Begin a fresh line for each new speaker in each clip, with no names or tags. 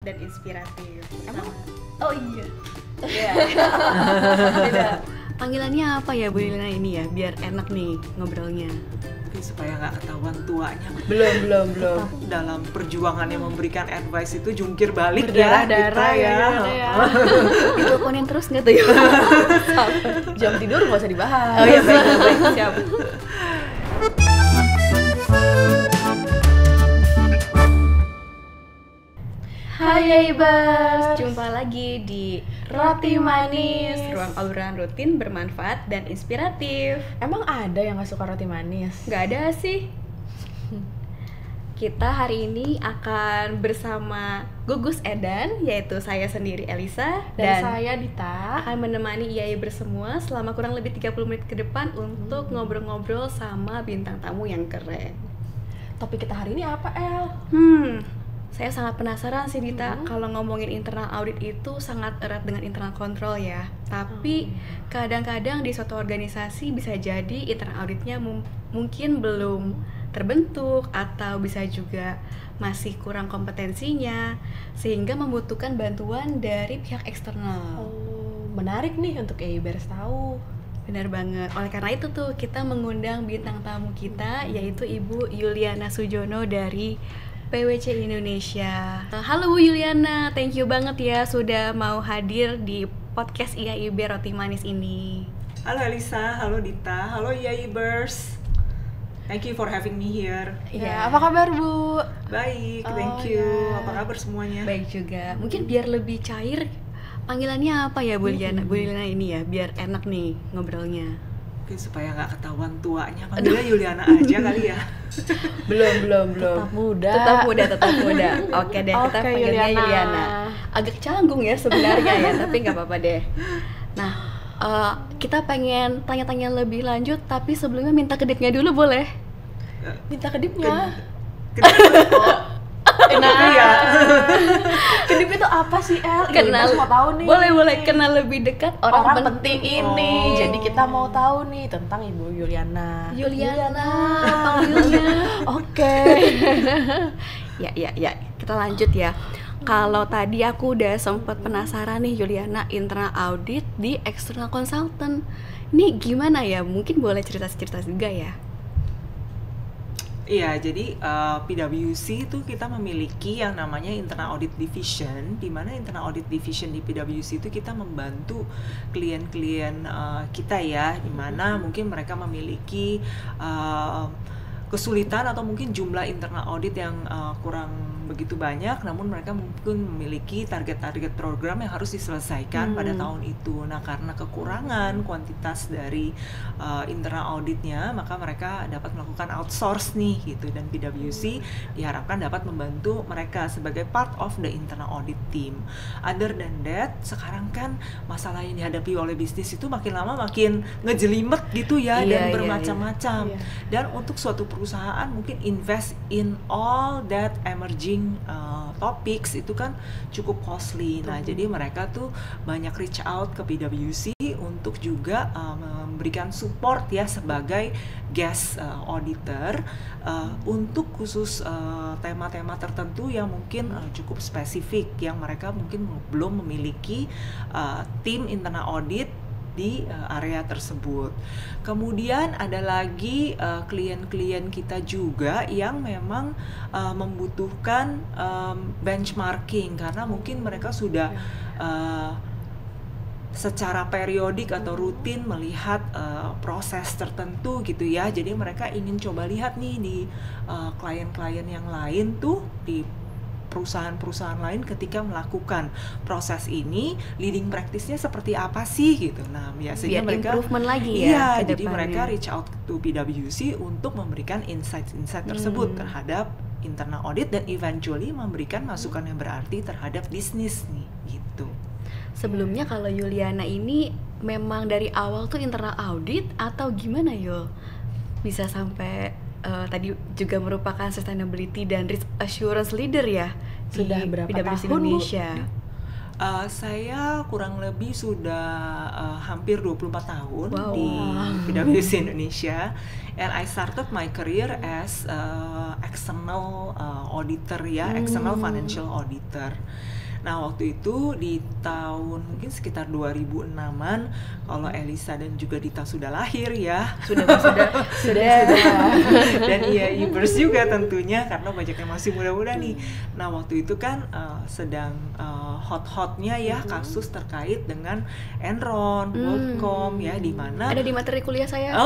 dan inspiratif.
Emang?
Oh iya.
Iya.
Beda. Panggilannya apa ya Bu Yuliana ini ya, biar enak nih ngobrolnya.
Tapi supaya nggak ketahuan tuanya.
Belum.
Dalam perjuangannya memberikan advice itu jungkir balik
Berdarah-darah
kita
ya.
Diteleponin terus nggak tuh ya?
Jam tidur nggak usah dibahas.
Oh iya, baik, siap. Hai Yaibers, jumpa lagi di
Roti Manis.
ruang obrolan rutin bermanfaat dan inspiratif.
Emang ada yang nggak suka roti manis?
Nggak ada sih. Kita hari ini akan bersama Gugus Edan, yaitu saya sendiri Elisa,
Dan saya Dita.
akan menemani Yai bersemua selama kurang lebih 30 menit ke depan untuk ngobrol-ngobrol sama bintang tamu yang keren.
Topik kita hari ini apa, El?
Saya sangat penasaran sih Dita, kalau ngomongin internal audit itu sangat erat dengan internal control ya. Tapi kadang-kadang di suatu organisasi bisa jadi internal auditnya mungkin belum terbentuk atau bisa juga masih kurang kompetensinya sehingga membutuhkan bantuan dari pihak eksternal.
Oh, menarik nih untuk Yaibers tahu.
Benar banget. Oleh karena itu tuh kita mengundang bintang tamu kita yaitu Ibu Yuliana Sujono dari PwC Indonesia. Halo Bu Yuliana, thank you banget ya sudah mau hadir di podcast IAIB Roti Manis ini.
Halo Elisa, halo Dita, halo Yaibers. Thank you for having me here.
Ya, apa kabar Bu?
Baik,
Oh,
thank you.
ya.
Apa kabar semuanya?
Baik juga. Mungkin biar lebih cair, panggilannya apa ya Bu Yuliana ini ya, biar enak nih ngobrolnya.
Mungkin supaya nggak ketahuan tuanya, panggilnya Yuliana aja kali ya.
Belum.
Tetap muda.
Tetap muda. Oke deh, kita
Oke,
panggilnya
Yuliana.
Yuliana. Agak canggung ya sebenarnya ya, tapi nggak apa-apa deh. Nah, kita pengen tanya-tanya lebih lanjut, tapi sebelumnya minta kedipnya dulu boleh?
Minta kedipnya.
Kenapa ya?
Kedip itu apa sih, El?
Kenal.
Yaibers mau tahu nih.
Boleh kenal lebih dekat
Orang penting ini.
Oh.
Jadi kita mau tahu nih tentang Ibu Yuliana.
Yuliana panggilnya.
Oke.
Ya, kita lanjut ya. Kalau tadi aku udah sempet penasaran nih Yuliana internal audit di external consultant. Ini gimana ya? Mungkin boleh cerita-cerita juga ya?
Iya, jadi PwC itu kita memiliki yang namanya Internal Audit Division, di mana Internal Audit Division di PwC itu kita membantu klien-klien kita ya, di mana mungkin mereka memiliki kesulitan atau mungkin jumlah internal audit yang kurang begitu banyak, namun mereka mungkin memiliki target-target program yang harus diselesaikan pada tahun itu. Nah, karena kekurangan kuantitas dari internal auditnya, maka mereka dapat melakukan outsource nih gitu, dan PwC diharapkan dapat membantu mereka sebagai part of the internal audit team. Other than that, sekarang kan masalah yang dihadapi oleh bisnis itu makin lama makin ngejelimet gitu ya, dan bermacam-macam.
Iya.
Dan untuk suatu perusahaan mungkin invest in all that emerging topics itu kan cukup costly. Nah, jadi mereka tuh banyak reach out ke PwC untuk juga memberikan support ya sebagai guest auditor untuk khusus tema-tema tertentu yang mungkin cukup spesifik, yang mereka mungkin belum memiliki tim internal audit di area tersebut. Kemudian ada lagi klien-klien kita juga yang memang membutuhkan benchmarking, karena mungkin mereka sudah secara periodik atau rutin melihat proses tertentu gitu ya. Jadi mereka ingin coba lihat nih di klien-klien yang lain tuh, di perusahaan-perusahaan lain ketika melakukan proses ini, leading practice-nya seperti apa sih gitu. Nah, biasanya
Biar
mereka
improvement lagi ya
iya,
ke
jadi
depannya.
mereka reach out to PwC untuk memberikan insight-insight tersebut terhadap internal audit, dan eventually memberikan masukan yang berarti terhadap bisnis nih gitu.
Sebelumnya kalau Yuliana ini memang dari awal tuh internal audit atau gimana Yul? Bisa sampai tadi juga merupakan sustainability dan risk assurance leader ya?
Sudah
di
berapa
PwC
tahun, Bu?
Indonesia?
Saya kurang lebih sudah hampir 24 tahun
Wow.
di PwC Indonesia, and I started my career as external auditor ya, external financial auditor. Nah, waktu itu di tahun mungkin sekitar 2006-an, kalau Elisa dan juga Dita sudah lahir ya.
Sudah.
Dan iya Ibers juga tentunya karena banyaknya masih muda-muda nih. Nah, waktu itu kan sedang hot-hotnya ya kasus terkait dengan Enron, WorldCom ya, di mana
Ada di materi kuliah saya.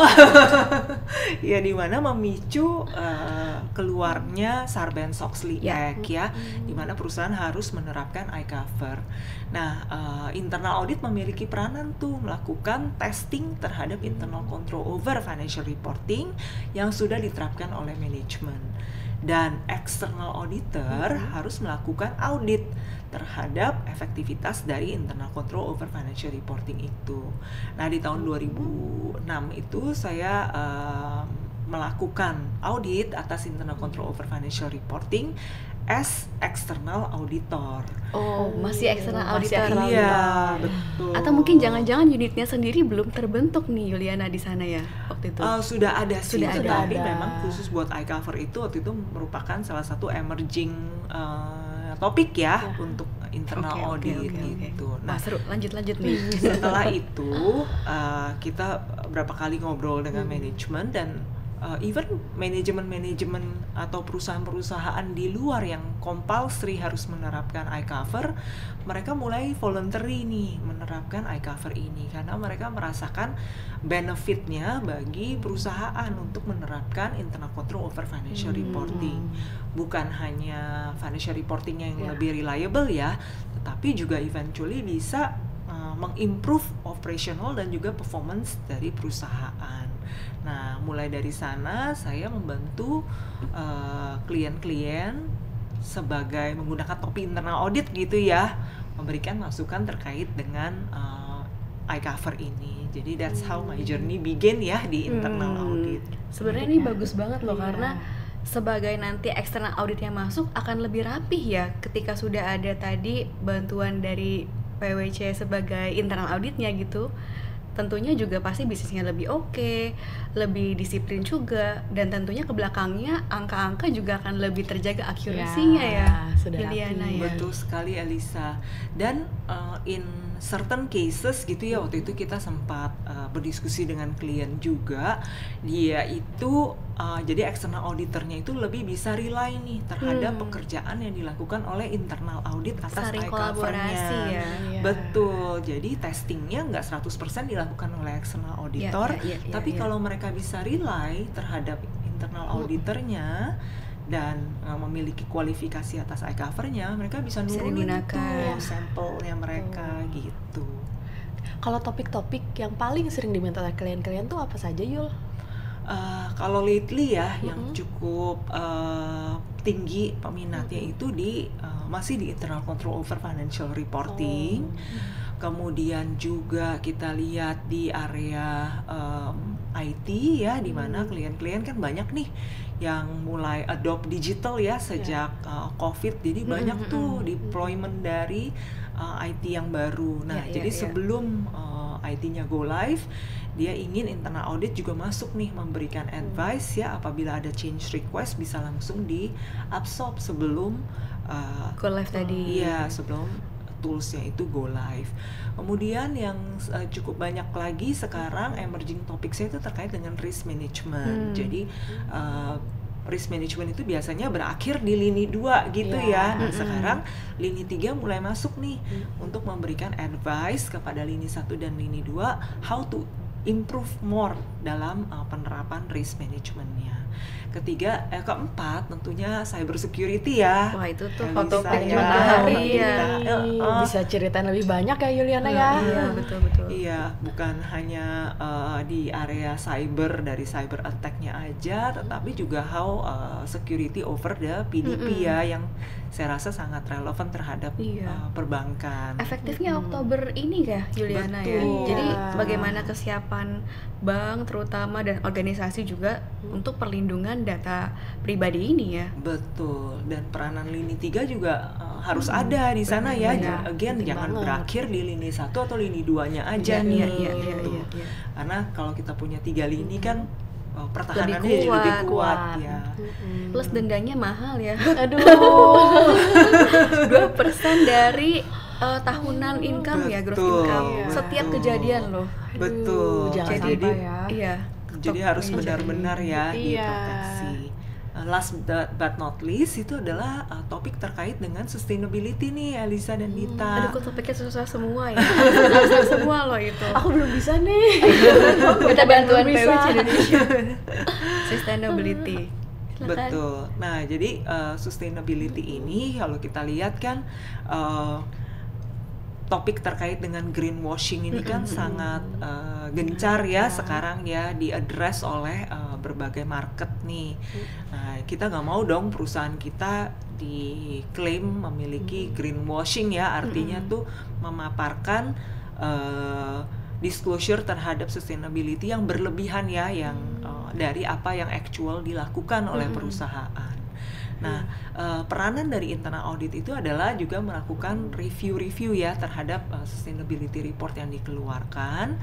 ya di mana memicu keluarnya Sarbanes-Oxley Act ya, di mana perusahaan harus menerapkan iCover. Nah, internal audit memiliki peranan tuh melakukan testing terhadap internal control over financial reporting yang sudah diterapkan oleh manajemen. Dan external auditor harus melakukan audit terhadap efektivitas dari internal control over financial reporting itu. Nah, di tahun 2006 itu saya melakukan audit atas internal control over financial reporting as external auditor.
Oh, masih eksternal auditor.
Iya, betul.
Atau mungkin jangan-jangan unitnya sendiri belum terbentuk nih Yuliana di sana ya waktu itu.
Sudah ada sih, tetapi
ada.
memang khusus buat iCover itu waktu itu merupakan salah satu emerging topik ya untuk internal audit gitu.
Nah, seru, lanjut nih.
Setelah itu kita berapa kali ngobrol dengan manajemen dan even manajemen atau perusahaan-perusahaan di luar yang compulsory harus menerapkan iCover, mereka mulai voluntary nih menerapkan iCover ini karena mereka merasakan benefitnya bagi perusahaan untuk menerapkan internal control over financial reporting. Bukan hanya financial reporting yang lebih reliable ya, tetapi juga eventually bisa mengimprove operational dan juga performance dari perusahaan. Nah, mulai dari sana saya membantu klien-klien sebagai menggunakan topi internal audit gitu ya, memberikan masukan terkait dengan iCover ini. Jadi that's how my journey begin ya di internal audit.
Sebenarnya ini bagus banget loh karena sebagai nanti eksternal auditnya masuk akan lebih rapih ya ketika sudah ada tadi bantuan dari PwC sebagai internal auditnya gitu. Tentunya juga pasti bisnisnya lebih oke, lebih disiplin juga, dan tentunya ke belakangnya angka-angka juga akan lebih terjaga akurasinya ya, Yuliana ya.
Betul sekali Elisa. Dan in certain cases gitu ya, waktu itu kita sempat berdiskusi dengan klien juga, dia itu jadi external auditornya itu lebih bisa rely nih terhadap pekerjaan yang dilakukan oleh internal audit atas iCover-nya.
Ya.
Betul, jadi testingnya nggak 100% dilakukan oleh external auditor, tapi kalau mereka bisa rely terhadap internal auditornya dan memiliki kualifikasi atas iCover-nya, mereka bisa nurunin tuh sampelnya mereka gitu.
Kalau topik-topik yang paling sering diminta oleh klien-klien tuh apa saja, Yul?
Kalau lately ya, yang cukup tinggi peminatnya itu masih di internal control over financial reporting. Kemudian juga kita lihat di area IT ya, di mana klien-klien kan banyak nih yang mulai adopt digital ya sejak COVID. Jadi banyak tuh deployment dari IT yang baru. Nah, jadi sebelum IT-nya go live, dia ingin internal audit juga masuk nih memberikan advice ya, apabila ada change request bisa langsung diabsorb sebelum
go live tadi.
Iya, sebelum toolsnya itu go live. Kemudian yang cukup banyak lagi sekarang emerging topicsnya itu terkait dengan risk management. Jadi risk management itu biasanya berakhir di lini 2 gitu ya. Nah, sekarang lini 3 mulai masuk nih untuk memberikan advice kepada lini 1 dan lini 2 how to improve more dalam penerapan risk managementnya. Keempat tentunya cyber security ya.
Wah, itu tuh
Elisa
topik
ya.
menarik ya.
Bisa ceritain lebih banyak ya Yuliana ya.
Iya, betul.
Iya, bukan hanya di area cyber, dari cyber attack-nya aja, tetapi juga how security over the PDP ya, yang saya rasa sangat relevan terhadap perbankan.
Efektifnya Oktober ini ya Yuliana ya. Jadi bagaimana kesiapan bank terutama dan organisasi juga untuk perlindungan data pribadi ini ya.
Betul, dan peranan lini 3 juga harus ada di sana ya. Again, jangan berakhir di lini 1 atau lini 2-nya aja nih.
Iya.
Karena kalau kita punya 3 lini kan pertahanannya
Lebih
jadi lebih
kuat.
kuat ya.
Plus dendanya mahal ya.
Aduh.
2% dari tahunan income ya, gross
Betul,
income.
Iya.
Setiap
betul.
kejadian loh.
Betul.
Jangan
Jadi
sampai ya.
Iya.
jadi harus benar-benar ya
Iya.
diproteksi. Last but not least itu adalah topik terkait dengan sustainability nih, Elisa dan Dita.
Aduh, kok topiknya susah semua ya. Susah semua loh itu.
Aku belum bisa nih.
Kita bantuan
Belum bisa.
PWC Indonesia. Sustainability. Silakan.
Betul. Nah, jadi sustainability ini kalau kita lihat kan topik terkait dengan greenwashing ini kan sangat gencar ya sekarang ya diadres oleh berbagai market nih. Nah, kita nggak mau dong perusahaan kita diklaim memiliki greenwashing ya, artinya tuh memaparkan disclosure terhadap sustainability yang berlebihan ya, yang dari apa yang actual dilakukan oleh perusahaan. Nah, peranan dari internal audit itu adalah juga melakukan review-review ya terhadap sustainability report yang dikeluarkan.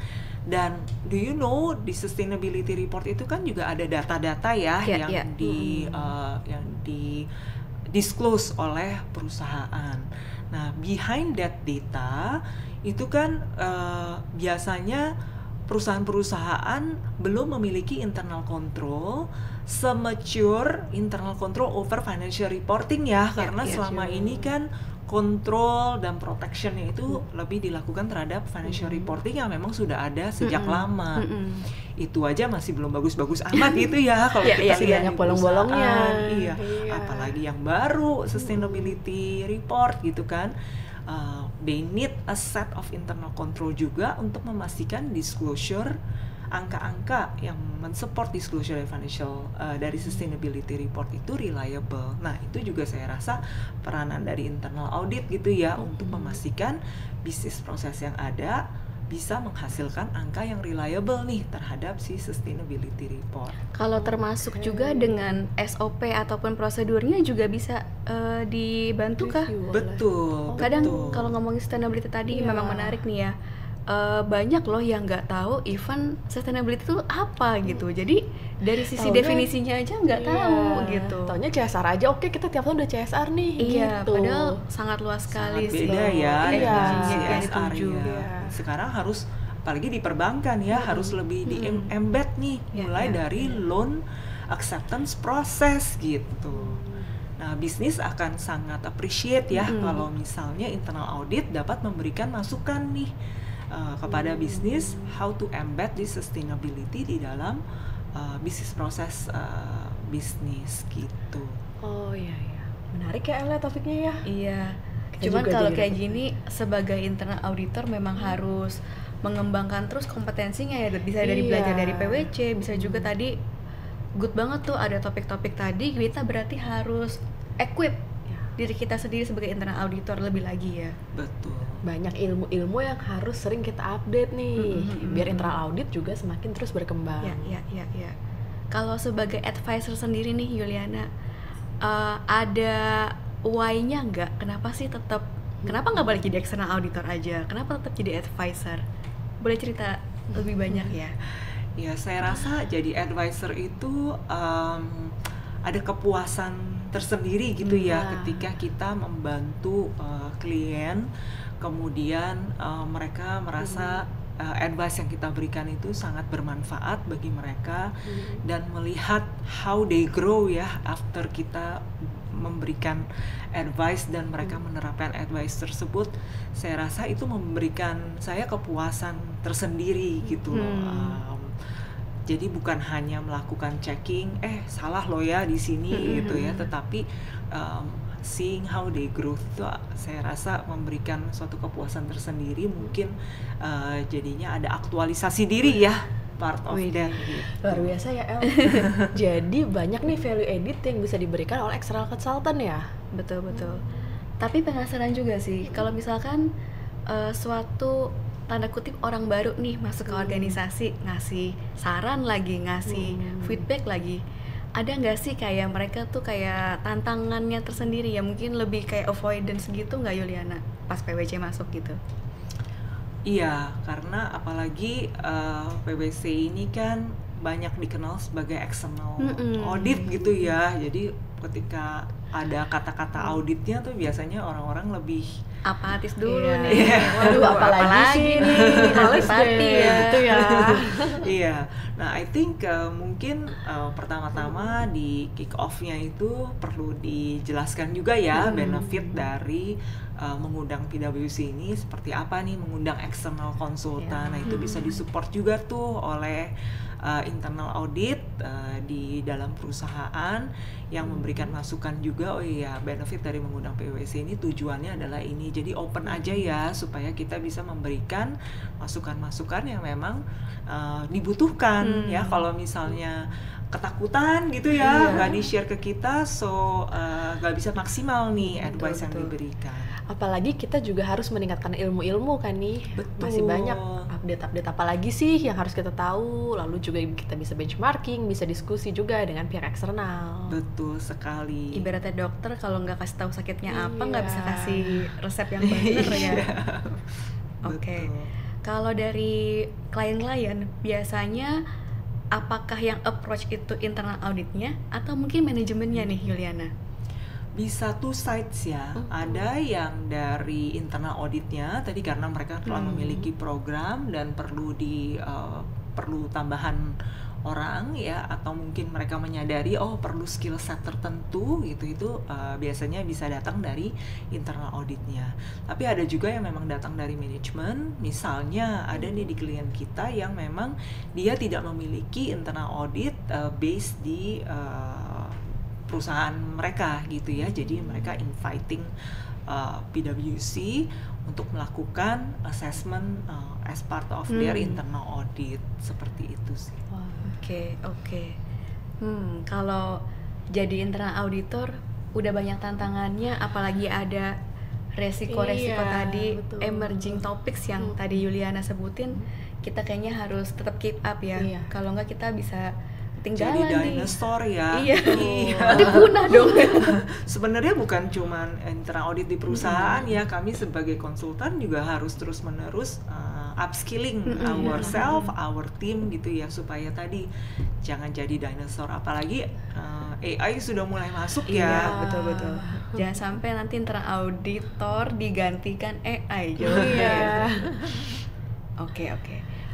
Dan do you know di sustainability report itu kan juga ada data-data ya yang di disclose oleh perusahaan. Nah, behind that data itu kan biasanya perusahaan-perusahaan belum memiliki internal control semature internal control over financial reporting ya, karena selama ini kan kontrol dan protectionnya itu lebih dilakukan terhadap financial reporting yang memang sudah ada sejak lama. Itu aja masih belum bagus-bagus amat gitu ya kalau kita lihat
banyak bolong-bolongnya.
Iya, apalagi yang baru sustainability report gitu kan. They need a set of internal control juga untuk memastikan disclosure angka-angka yang mensupport disclosure dari financial dari sustainability report itu reliable. Nah, itu juga saya rasa peranan dari internal audit gitu ya untuk memastikan bisnis proses yang ada bisa menghasilkan angka yang reliable nih terhadap si sustainability report.
Kalau termasuk juga dengan SOP ataupun prosedurnya juga bisa dibantu kah?
Betul.
Kadang kalau ngomongin sustainability tadi memang menarik nih ya. Banyak loh yang nggak tahu even sustainability itu apa gitu. Jadi dari sisi definisinya aja nggak tahu gitu.
Taunya CSR aja, oke kita tiap tahun udah CSR nih.
Iya,
gitu.
padahal sangat luas sekali
Sangat
sih.
beda ya
definisinya yang
CSR
dituju.
ya. Sekarang harus apalagi di perbankan ya harus lebih di embed nih mulai dari loan acceptance process gitu. Nah, bisnis akan sangat appreciate ya kalau misalnya internal audit dapat memberikan masukan nih kepada bisnis how to embed this sustainability di dalam bisnis proses bisnis gitu.
Oh iya iya. Menarik ya Ella topiknya ya.
Iya.
Kita
Cuman
juga
kalau
jadi
kayak
dapat.
gini sebagai internal auditor memang harus mengembangkan terus kompetensinya ya. Bisa dari belajar dari PWC, bisa juga tadi good banget tuh ada topik-topik tadi. Kita berarti harus equip diri kita sendiri sebagai internal auditor lebih lagi ya.
Betul.
Banyak ilmu-ilmu yang harus sering kita update nih, biar internal audit juga semakin terus berkembang.
Ya. Kalau sebagai advisor sendiri nih Yuliana, ada why-nya nggak? Kenapa sih tetap? Kenapa nggak balik jadi external auditor aja? Kenapa tetap jadi advisor? Boleh cerita lebih banyak ya?
Ya, saya rasa jadi advisor itu ada kepuasan tersendiri gitu ya ketika kita membantu klien, kemudian mereka merasa advice yang kita berikan itu sangat bermanfaat bagi mereka dan melihat how they grow ya after kita memberikan advice dan mereka menerapkan advice tersebut. Saya rasa itu memberikan saya kepuasan tersendiri gitu loh. Jadi bukan hanya melakukan checking, salah lo ya di sini gitu ya, tetapi seeing how they grow itu saya rasa memberikan suatu kepuasan tersendiri. Mungkin jadinya ada aktualisasi diri ya, part of that gitu.
Luar biasa ya El. Jadi banyak nih value edit yang bisa diberikan oleh external consultant ya.
Betul. Tapi penasaran juga sih, kalau misalkan suatu tanda kutip orang baru nih masuk ke organisasi, ngasih saran lagi, ngasih feedback lagi, ada nggak sih kayak mereka tuh kayak tantangannya tersendiri ya, mungkin lebih kayak avoidance gitu nggak Yuliana pas PWC masuk gitu?
Iya, karena apalagi PwC ini kan banyak dikenal sebagai external audit gitu ya. Jadi ketika ada kata-kata auditnya tuh biasanya orang-orang lebih
apatis dulu
Iya.
nih.
Waduh, apalagi sih ini? Males
Hati-hati
deh,
ya.
gitu ya.
Iya, nah I think mungkin pertama-tama di kick off-nya itu perlu dijelaskan juga ya benefit dari mengundang PwC ini seperti apa nih, mengundang external konsultan. Nah itu bisa disupport juga tuh oleh internal audit di dalam perusahaan yang memberikan masukan juga. Oh iya, benefit dari mengundang PwC ini tujuannya adalah ini. Jadi open aja ya supaya kita bisa memberikan masukan-masukan yang memang dibutuhkan ya. Kalau misalnya ketakutan gitu ya nggak di-share ke kita, so nggak bisa maksimal nih advice yang diberikan.
Apalagi kita juga harus meningkatkan ilmu-ilmu kan nih.
Betul.
Masih banyak update-update apa lagi sih yang harus kita tahu. Lalu juga kita bisa benchmarking, bisa diskusi juga dengan pihak eksternal.
Betul sekali.
Ibaratnya dokter kalau nggak kasih tahu sakitnya apa, nggak
Iya.
bisa kasih resep yang benar ya. Oke.
Betul.
Kalau dari klien-klien biasanya apakah yang approach itu internal auditnya atau mungkin manajemennya nih Yuliana?
Bisa two sides ya. Ada yang dari internal auditnya tadi karena mereka telah memiliki program dan perlu perlu tambahan orang ya, atau mungkin mereka menyadari perlu skill set tertentu gitu, itu biasanya bisa datang dari internal auditnya. Tapi ada juga yang memang datang dari manajemen. Misalnya ada nih di klien kita yang memang dia tidak memiliki internal audit based di perusahaan mereka gitu ya. Jadi mereka inviting PwC untuk melakukan assessment as part of their internal audit, seperti itu sih.
Oke. Kalau jadi internal auditor udah banyak tantangannya, apalagi ada resiko-resiko
Iya,
tadi,
betul.
emerging topics yang tadi Yuliana sebutin, kita kayaknya harus tetap keep up ya.
Iya.
Kalau nggak kita bisa
Jadi
tinggalan nih.
dinosaur ya.
Iya. Nanti punah dong.
Sebenarnya bukan cuman internal audit di perusahaan ya, kami sebagai konsultan juga harus terus-menerus upskilling ourselves, our team gitu ya, supaya tadi jangan jadi dinosaur. Apalagi AI sudah mulai masuk
Iya,
ya.
betul. Jangan sampai nanti internal auditor digantikan AI.
Iya.
Oke.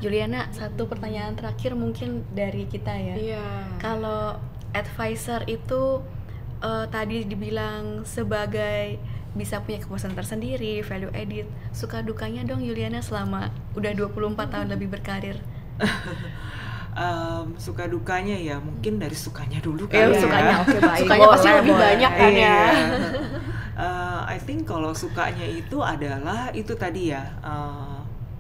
Juliana, satu pertanyaan terakhir mungkin dari kita ya.
Iya.
Kalau advisor itu tadi dibilang sebagai bisa punya kepuasan tersendiri, value added, suka dukanya dong Yuliana selama udah 24 tahun lebih berkarir.
Suka dukanya ya mungkin dari sukanya dulu
Ya,
kali
sukanya
ya.
oke baik.
Sukanya
Pasti
boleh,
lebih
boleh.
banyak kan ya.
I think kalau sukanya itu adalah itu tadi ya,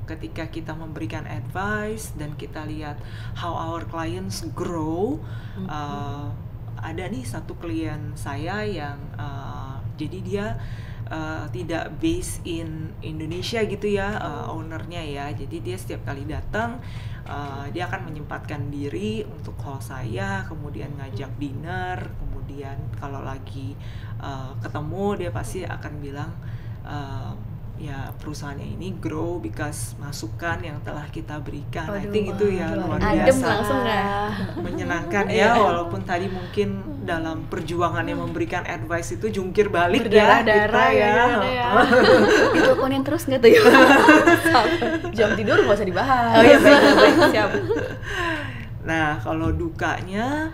ketika kita memberikan advice dan kita lihat how our clients grow. Ada nih satu klien saya yang jadi dia tidak based in Indonesia gitu ya, ownernya ya. Jadi dia setiap kali datang dia akan menyempatkan diri untuk call saya, kemudian ngajak dinner, kemudian kalau lagi ketemu dia pasti akan bilang ya perusahaannya ini grow because masukan yang telah kita berikan. I think itu ya luar
Adem
biasa
langsung nggak?
menyenangkan ya, walaupun tadi mungkin dalam perjuangannya memberikan advice itu jungkir balik
Berdarah-darah
kita ya.
ya.
Diteleponin terus nggak tuh ya?
Jam tidur nggak usah dibahas.
Oh iya, baik, siap.
Nah kalau dukanya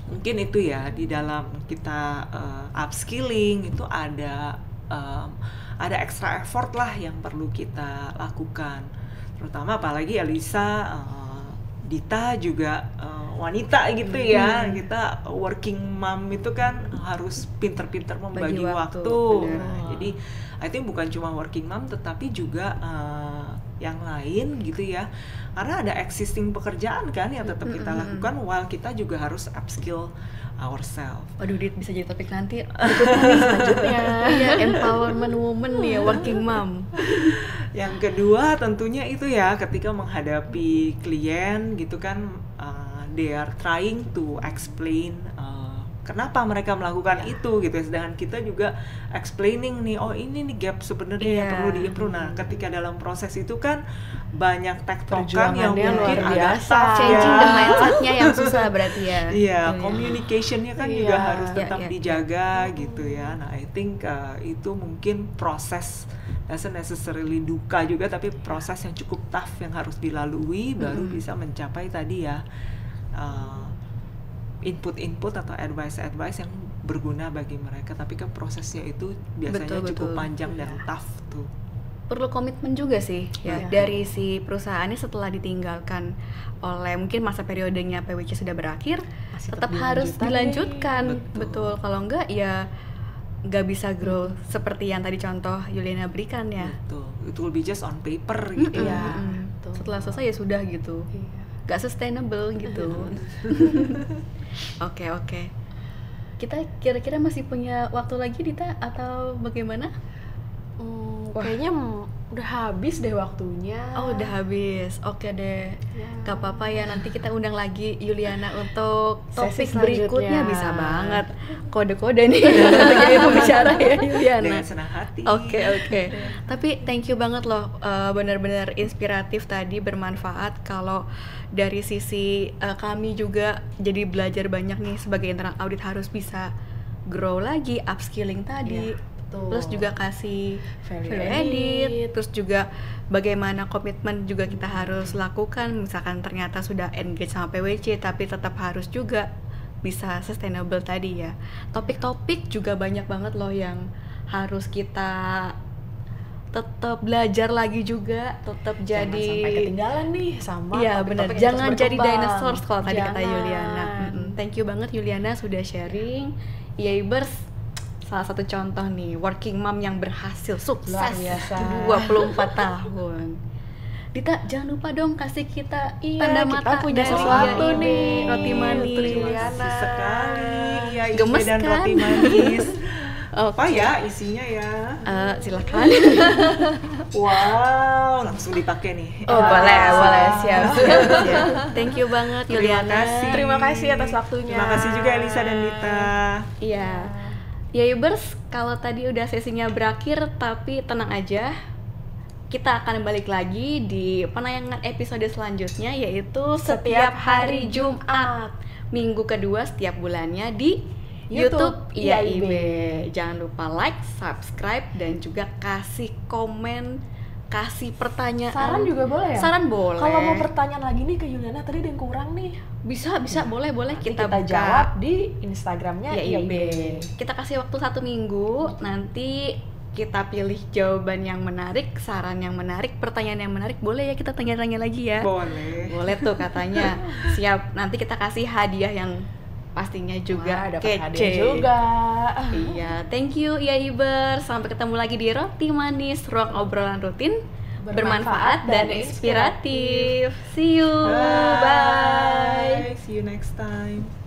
mungkin itu ya, di dalam kita upskilling itu ada extra effort lah yang perlu kita lakukan, terutama apalagi Elisa, Dita juga wanita gitu ya. Kita working mom itu kan harus pinter-pinter membagi
Bagi waktu,
waktu.
benar.
Nah, jadi I think bukan cuma working mom tetapi juga yang lain gitu ya, karena ada existing pekerjaan kan yang tetap kita lakukan while kita juga harus upskill ourselves.
Waduh, Dit, bisa jadi topik nanti selanjutnya. Iya, empowerment woman nih ya, working mom.
Yang kedua tentunya itu ya, ketika menghadapi klien gitu kan, they are trying to explain kenapa mereka melakukan itu gitu ya. Sedangkan kita juga explaining nih, oh ini nih gap sebenarnya yang perlu di-improve. Nah, ketika dalam proses itu kan banyak tektokan yang
Perjuangannya
mungkin
luar
agak
biasa.
tough
Changing
ya.
the mindset-nya yang susah berarti ya.
Iya, communication-nya kan juga
Iya.
harus tetap
Iya, iya.
dijaga gitu ya. Nah, I think itu mungkin proses, doesn't necessarily duka juga, tapi proses yang cukup tough yang harus dilalui baru bisa mencapai tadi ya input-input atau advice-advice yang berguna bagi mereka. Tapi kan prosesnya itu biasanya
Betul,
cukup
betul.
panjang dan tough tuh.
Perlu komitmen juga sih ya
Iya.
dari si perusahaannya setelah ditinggalkan oleh mungkin masa periodenya PwC sudah berakhir,
Masih
tetap
tetap
harus
dilanjutan
dilanjutkan.
Betul.
Betul. Kalau enggak ya nggak bisa grow seperti yang tadi contoh Yuliana berikan ya.
Betul. It will be just on paper gitu.
Iya.
Mm-mm. Setelah selesai ya sudah gitu.
Iya.
Gak sustainable gitu. Oke. Kita kira-kira masih punya waktu lagi Dita atau bagaimana? Wah.
Kayaknya udah habis deh waktunya.
Oh udah habis, oke deh.
Ya.
Gak apa-apa ya, nanti kita undang lagi Yuliana untuk
Sesi
topik berikutnya.
selanjutnya.
Bisa banget. Kode-kode nih untuk jadi pembicara ya Yuliana.
Dengan senang hati.
Oke. Tapi thank you banget loh, benar-benar inspiratif tadi, bermanfaat. Kalau dari sisi kami juga jadi belajar banyak nih sebagai internal audit, harus bisa grow lagi, upskilling tadi.
Iya, betul.
Terus juga kasih
Value
value
edit.
edit, terus juga bagaimana komitmen juga kita harus lakukan. Misalkan ternyata sudah engage sama PwC tapi tetap harus juga bisa sustainable tadi ya. Topik-topik juga banyak banget loh yang harus kita tetap belajar lagi juga, tetap
Jangan
jadi
sampai ketinggalan nih sama
iya
topik-topik
benar,
yang
jangan
terus
jadi
berkembang.
dinosaur kalau tadi kata
Jangan.
Yuliana. Thank you banget Yuliana sudah sharing. Yaibers salah satu contoh nih working mom yang berhasil sukses
Luar biasa.
24 tahun. Dita jangan lupa dong kasih kita
Iya,
tanda
kita
mata
punya
dari
sesuatu
IAIB,
nih
roti manis.
untuk Yuliana.
Makasih sekali ya,
Gemes
dan
kan?
roti manis. Apa
Oke.
ya isinya ya?
Silakan.
Wow, langsung dipakai nih.
Oh boleh siap. Thank you banget
Terima
Yuliana.
kasih.
Terima kasih atas waktunya.
Terima kasih juga Elisa dan Dita.
Iya. Yaibers, kalau tadi udah sesinya berakhir, tapi tenang aja. Kita akan balik lagi di penayangan episode selanjutnya, yaitu setiap hari Jumat, minggu kedua setiap bulannya di YouTube IAIB. Jangan lupa like, subscribe, dan juga kasih komen, kasih pertanyaan.
Saran juga boleh ya?
Saran boleh.
Kalau mau pertanyaan lagi nih ke Yuliana, tadi ada yang kurang nih.
bisa, boleh
Nanti
kita buka.
jawab di Instagramnya
IAIB.
IAIB.
Kita kasih waktu 1 minggu, nanti kita pilih jawaban yang menarik, saran yang menarik, pertanyaan yang menarik. Boleh ya kita tanya-tanya lagi ya?
Boleh.
Boleh tuh katanya. Siap, nanti kita kasih hadiah yang pastinya juga
Wah, dapat
kece.
hadiah juga.
Iya, thank you IAIBers. Sampai ketemu lagi di Roti Manis, ruang obrolan rutin, bermanfaat dan inspiratif. See you, bye.
See you next time.